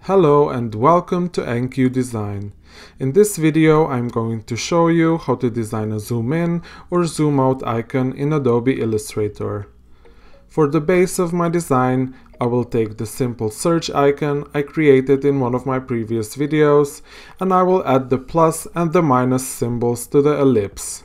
Hello and welcome to NQdesign. In this video I'm going to show you how to design a zoom in or zoom out icon in Adobe Illustrator. For the base of my design, I will take the simple search icon I created in one of my previous videos, and I will add the plus and the minus symbols to the ellipse.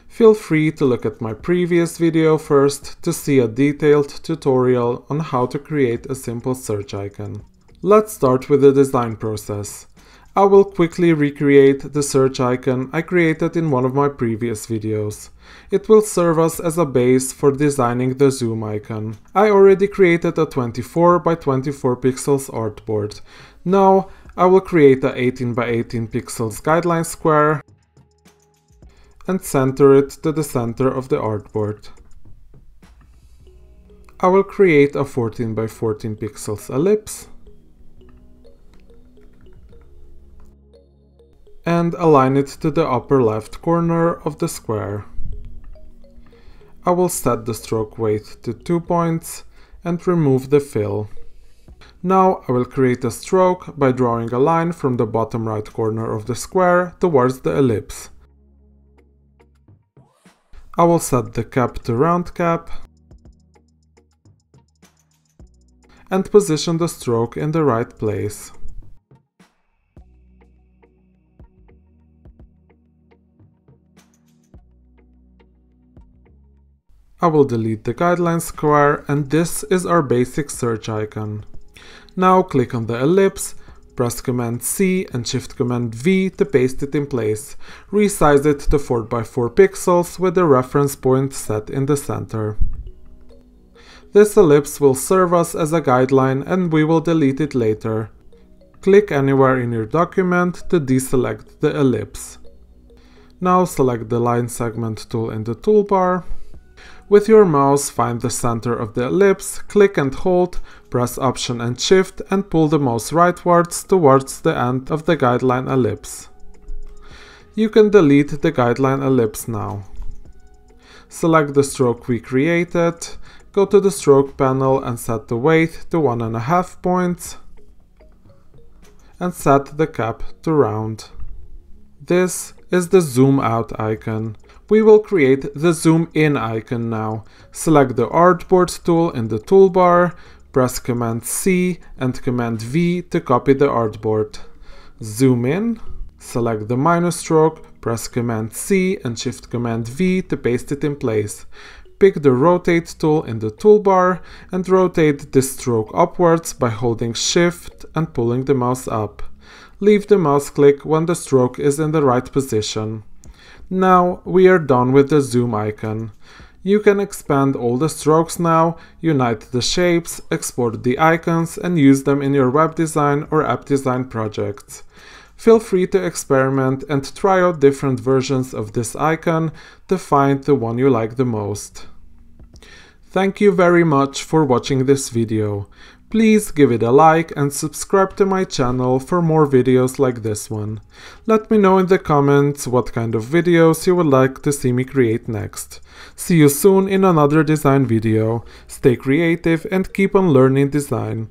Feel free to look at my previous video first to see a detailed tutorial on how to create a simple search icon. Let's start with the design process. I will quickly recreate the search icon I created in one of my previous videos. It will serve us as a base for designing the zoom icon. I already created a 24 by 24 pixels artboard. Now I will create a 18 by 18 pixels guideline square and center it to the center of the artboard. I will create a 14 by 14 pixels ellipse and align it to the upper left corner of the square. I will set the stroke weight to 2 points and remove the fill. Now I will create a stroke by drawing a line from the bottom right corner of the square towards the ellipse. I will set the cap to round cap and position the stroke in the right place. I will delete the guideline square, and this is our basic search icon. Now click on the ellipse, press Command C and Shift Command V to paste it in place. Resize it to 4 by 4 pixels with the reference point set in the center. This ellipse will serve us as a guideline and we will delete it later. Click anywhere in your document to deselect the ellipse. Now select the line segment tool in the toolbar. With your mouse, find the center of the ellipse, click and hold, press Option and Shift and pull the mouse rightwards towards the end of the guideline ellipse. You can delete the guideline ellipse now. Select the stroke we created, go to the stroke panel and set the weight to 1.5 points and set the cap to round. This is the zoom out icon. We will create the zoom in icon now. Select the artboard tool in the toolbar, press Command C and Command V to copy the artboard. Zoom in, select the minus stroke, press Command C and Shift Command V to paste it in place. Pick the rotate tool in the toolbar and rotate this stroke upwards by holding Shift and pulling the mouse up. Leave the mouse click when the stroke is in the right position. Now we are done with the zoom icon. You can expand all the strokes now, unite the shapes, export the icons and use them in your web design or app design projects. Feel free to experiment and try out different versions of this icon to find the one you like the most. Thank you very much for watching this video. Please give it a like and subscribe to my channel for more videos like this one. Let me know in the comments what kind of videos you would like to see me create next. See you soon in another design video. Stay creative and keep on learning design.